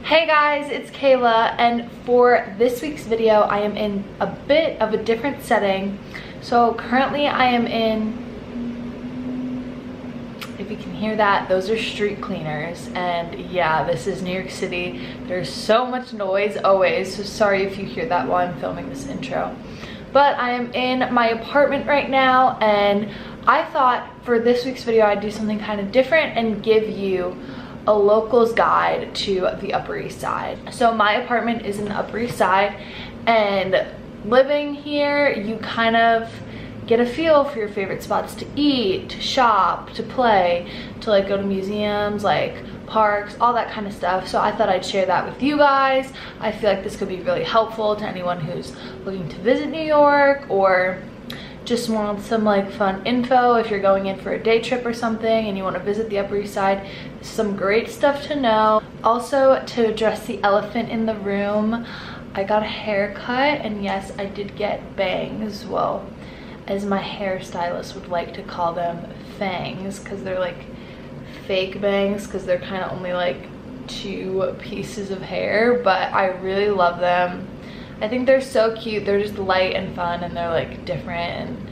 Hey guys, it's Kayla, and for this week's video I am in a bit of a different setting. So currently I am in, if you can hear that, those are street cleaners, and yeah, this is New York City. There's so much noise always, so sorry if you hear that while I'm filming this intro. But I am in my apartment right now, and I thought for this week's video I'd do something kind of different and give you a local's guide to the Upper East Side. So my apartment is in the Upper East Side, and living here you kind of get a feel for your favorite spots to eat, to shop, to play, to like go to museums, like parks, all that kind of stuff. So I thought I'd share that with you guys. I feel like this could be really helpful to anyone who's looking to visit New York or just want some like fun info if you're going in for a day trip or something and you want to visit the Upper East Side. Some great stuff to know. Also, to address the elephant in the room, I got a haircut, and yes, I did get bangs. Well, as my hairstylist would like to call them, fangs, because they're like fake bangs, because they're kind of only like 2 pieces of hair, but I really love them. I think they're so cute. They're just light and fun, and they're like different, and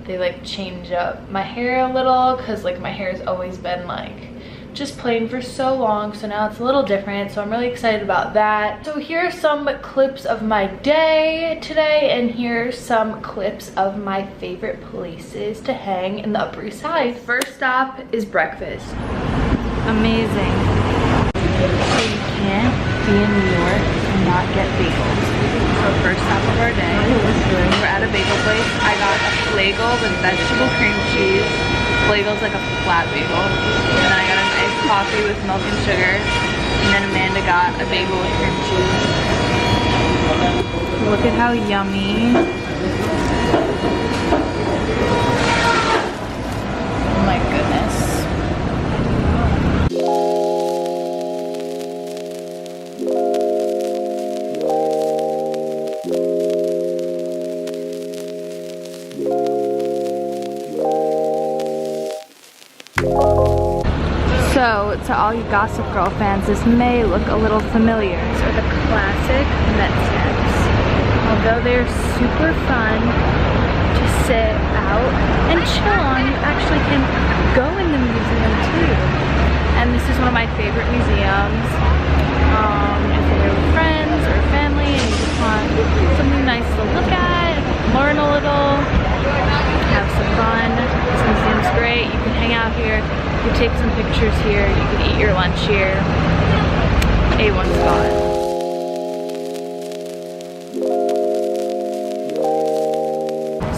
they like change up my hair a little, because like my hair has always been like just plain for so long, so now it's a little different, so I'm really excited about that. So here are some clips of my day today, and here's some clips of my favorite places to hang in the Upper East Side. First stop is breakfast. Amazing. So you can't be in New York and not get bagels. So first stop of our day, we're at a bagel place. I got a flagel with vegetable cream cheese. Flagel's like a flat bagel. And then I got a nice coffee with milk and sugar. And then Amanda got a bagel with cream cheese. Look at how yummy. Oh my goodness. So, to all you Gossip Girl fans, this may look a little familiar. These are the classic Met steps. Although they're super fun to sit out and chill on, you actually can go in the museum too. And this is one of my favorite museums. If you're here with friends or family and you just want something nice to look at, learn a little, have some fun. This museum's great. You can hang out here. You can take some pictures here, you can eat your lunch here. A1 spot.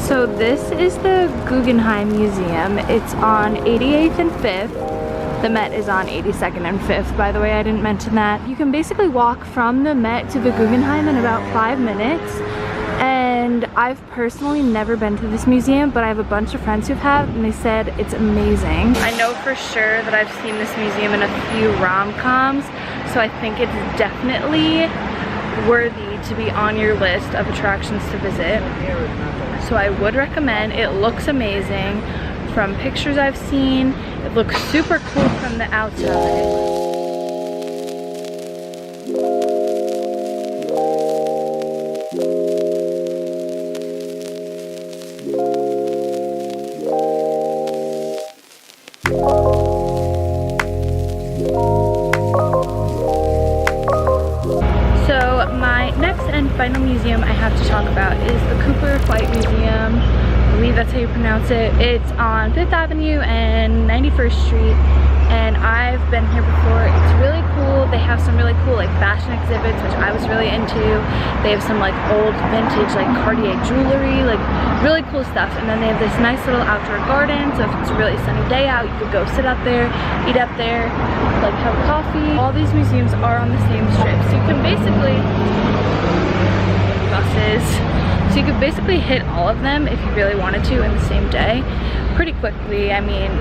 So this is the Guggenheim Museum. It's on 88th and 5th. The Met is on 82nd and 5th, by the way, I didn't mention that. You can basically walk from the Met to the Guggenheim in about 5 minutes. And I've personally never been to this museum, but I have a bunch of friends who have, and they said it's amazing. I know for sure that I've seen this museum in a few rom-coms, so I think it's definitely worthy to be on your list of attractions to visit. So I would recommend. It looks amazing from pictures I've seen. It looks super cool from the outside. Final museum I have to talk about is the Cooper White Museum. I believe that's how you pronounce it. It's on 5th Avenue and 91st Street, and I've been here before. It's really cool. They have some really cool like fashion exhibits, which I was really into. They have some like old vintage like Cartier jewelry, like really cool stuff. And then they have this nice little outdoor garden, so if it's a really sunny day out, you could go sit up there, eat up there, like have coffee. All these museums are on the same strip, so you can basically so you could basically hit all of them if you really wanted to in the same day pretty quickly. I mean,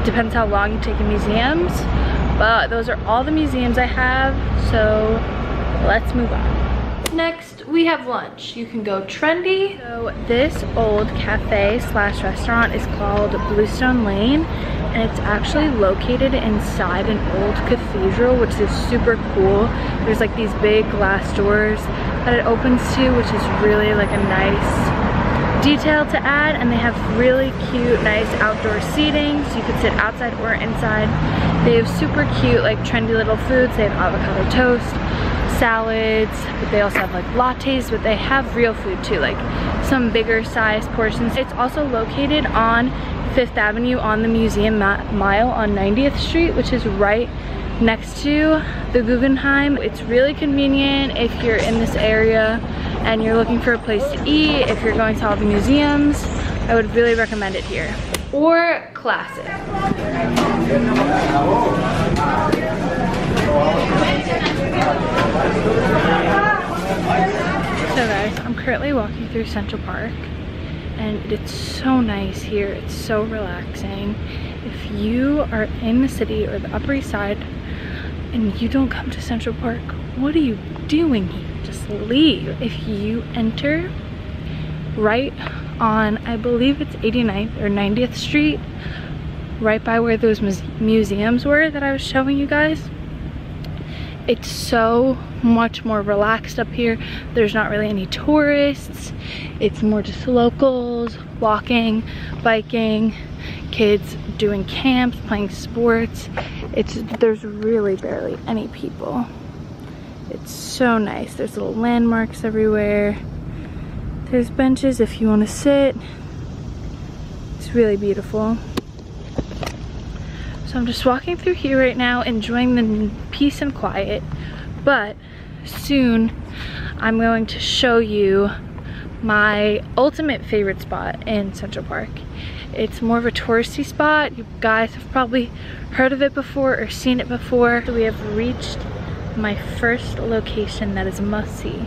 depends how long you take in museums, but those are all the museums I have, so let's move on. Next we have lunch. You can go Trendy. So this old cafe slash restaurant is called Bluestone Lane, and it's actually located inside an old cathedral, which is super cool. There's like these big glass doors that it opens to, which is really like a nice detail to add, and they have really cute, nice outdoor seating, so you could sit outside or inside. They have super cute, like trendy little foods. They have avocado toast, salads, but they also have like lattes, but they have real food too, like some bigger size portions. It's also located on 5th Avenue on the Museum Mile on 90th Street, which is right next to the Guggenheim. It's really convenient if you're in this area and you're looking for a place to eat. If you're going to all the museums, I would really recommend it here. Or classic. So guys, I'm currently walking through Central Park, and it's so nice here. It's so relaxing. If you are in the city or the Upper East Side and you don't come to Central Park, what are you doing here? Just leave. If you enter right on, I believe it's 89th or 90th Street, right by where those museums were that I was showing you guys, it's so much more relaxed up here. There's not really any tourists. It's more just locals walking, biking, kids doing camps, playing sports. There's really barely any people. It's so nice. There's little landmarks everywhere. There's benches if you want to sit. It's really beautiful. So I'm just walking through here right now, enjoying the peace and quiet, but soon I'm going to show you my ultimate favorite spot in Central Park. It's more of a touristy spot. You guys have probably heard of it before or seen it before. We have reached my first location that is must-see,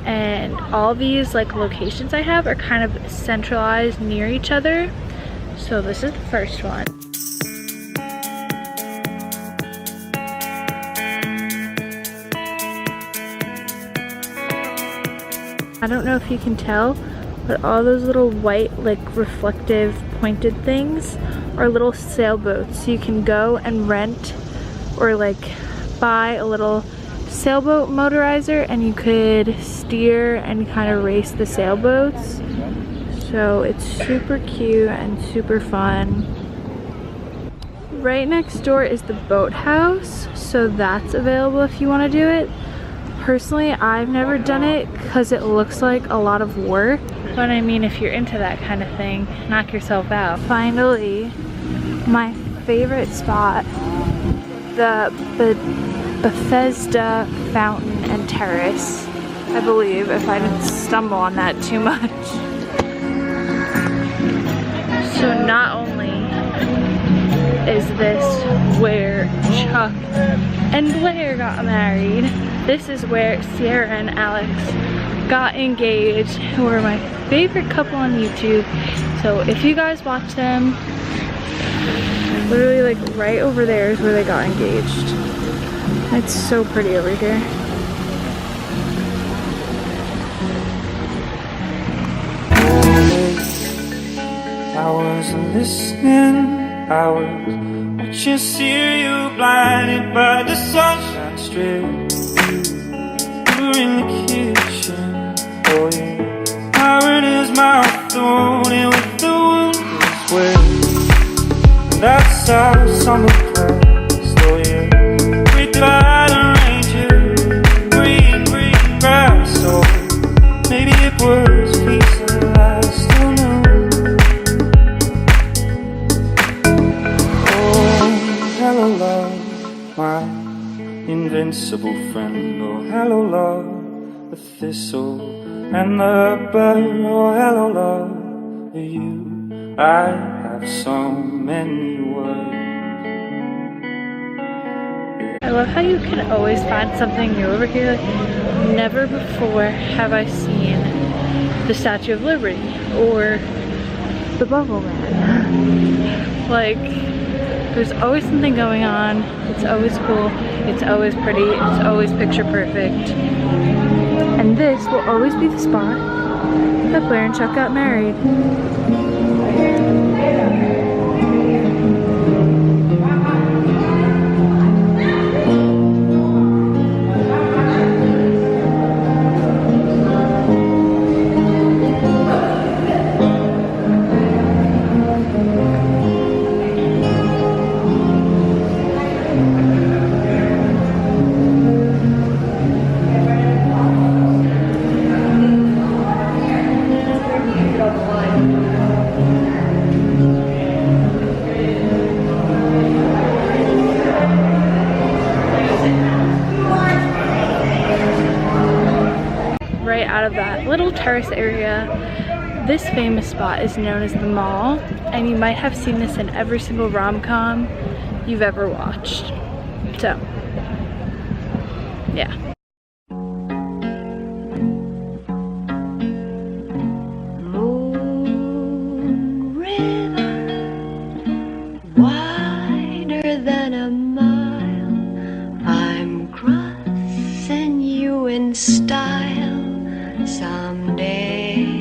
and all these like locations I have are kind of centralized near each other. So this is the first one. I don't know if you can tell, but all those little white, like reflective pointed things are little sailboats. So you can go and rent or like buy a little sailboat motorizer, and you could steer and kind of race the sailboats. So it's super cute and super fun. Right next door is the boathouse, so that's available if you want to do it. Personally, I've never done it because it looks like a lot of work, but I mean, if you're into that kind of thing, knock yourself out. Finally, my favorite spot, the Bethesda Fountain and Terrace, I believe, if I didn't stumble on that too much. So not only is this where Chuck and Blair got married, this is where Sierra and Alex got engaged, who are my favorite couple on YouTube. So if you guys watch them, literally like right over there is where they got engaged. It's so pretty over here. I wasn't listening, I was watching cereal, blinded by the sunshine strip. You were in the kitchen, oh yeah. Marina's mouth thrown in with the windows wet. That's our summer place, oh yeah. We tried to arrange it, green grass, so maybe it was peace and I still know. Hello love, my invincible friend. Oh hello love, the thistle and the bird. Oh hello love, for you I have so many words. I love how you can always find something new over here. Like, never before have I seen the Statue of Liberty or the Bubble Man. Like, there's always something going on. It's always cool. It's always pretty. It's always picture perfect. And this will always be the spot that Blair and Chuck got married. out of that little terrace area. This famous spot is known as the Mall, and you might have seen this in every single rom-com you've ever watched. So, yeah. Moon River, wider than a mile, I'm crossing you in style someday.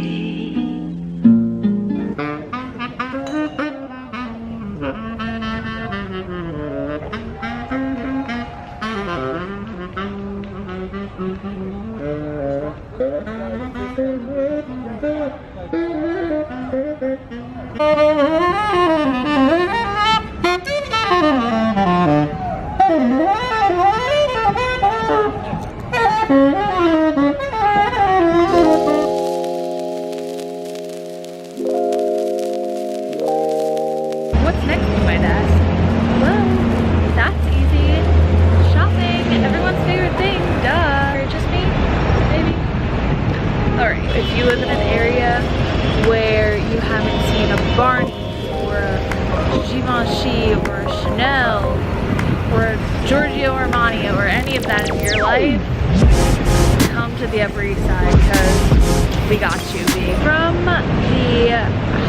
What's next, you might ask? Well, that's easy. Shopping, everyone's favorite thing, duh. Or just me, maybe. Alright, if you live in an area where you haven't seen a Barney or a Givenchy or a Chanel or a Giorgio Armani or any of that in your life, come to the Upper East Side because we got you. From the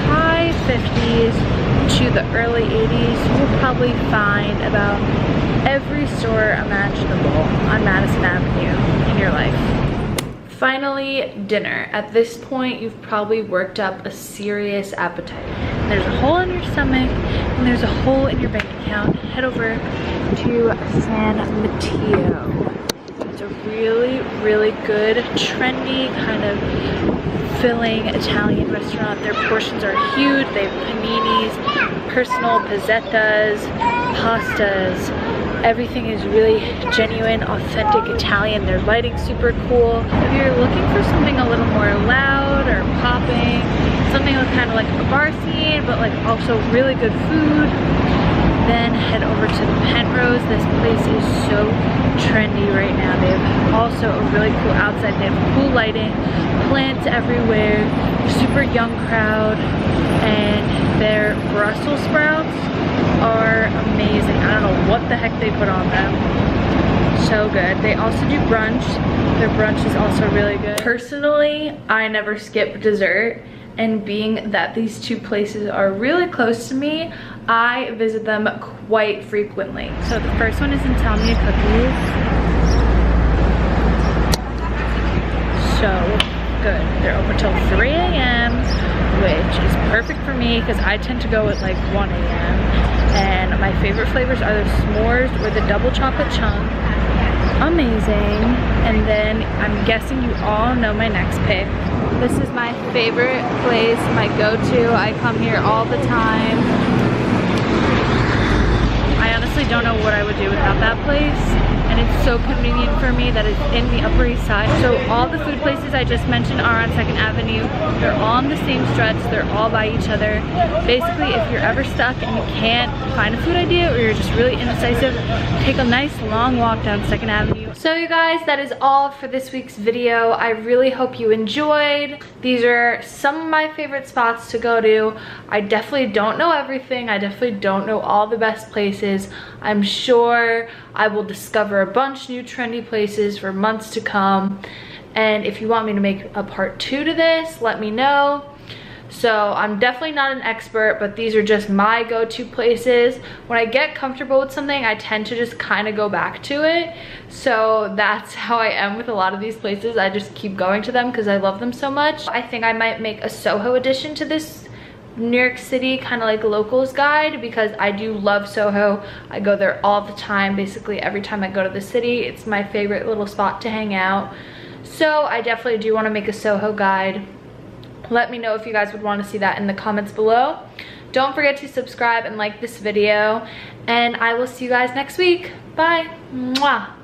high 50s to the early 80s, you'll probably find about every store imaginable on Madison Avenue in your life. Finally, dinner. At this point, you've probably worked up a serious appetite. There's a hole in your stomach and there's a hole in your bank account. Head over to San Mateo. It's a really, really good, trendy, kind of filling Italian restaurant. Their portions are huge. They have paninis, personal pizzettas, pastas. Everything is really genuine, authentic Italian. Their lighting's super cool. If you're looking for something a little more loud or popping, something with kind of like a bar scene, but like also really good food, then head over to the Penrose. This place is so trendy right now. They have also a really cool outside. They have cool lighting, plants everywhere, super young crowd, and their Brussels sprouts are amazing. I don't know what the heck they put on them. So good. They also do brunch. Their brunch is also really good. Personally, I never skip dessert, and being that these two places are really close to me, I visit them quite frequently. So the first one is Insomnia Cookies. So good. They're open till 3 a.m. which is perfect for me because I tend to go at like 1 a.m. And my favorite flavors are the s'mores or the double chocolate chunk. Amazing. And then I'm guessing you all know my next pick. This is my favorite place, my go-to. I come here all the time. I honestly don't know what I would do without that place. And it's so convenient for me that it's in the Upper East Side. So all the food places I just mentioned are on 2nd Avenue. They're all on the same stretch. They're all by each other. Basically, if you're ever stuck and you can't find a food idea or you're just really indecisive, take a nice long walk down 2nd Avenue. So you guys, that is all for this week's video. I really hope you enjoyed. These are some of my favorite spots to go to. I definitely don't know everything. I definitely don't know all the best places. I'm sure I will discover a bunch new trendy places for months to come. And if you want me to make a part 2 to this, let me know. So I'm definitely not an expert, but these are just my go-to places. When I get comfortable with something, I tend to just kind of go back to it. So that's how I am with a lot of these places. I just keep going to them because I love them so much. I think I might make a Soho edition to this New York City kind of like locals guide because I do love Soho. I go there all the time. Basically every time I go to the city, it's my favorite little spot to hang out. So I definitely do want to make a Soho guide. Let me know if you guys would want to see that in the comments below. Don't forget to subscribe and like this video, and I will see you guys next week. Bye. Mwah.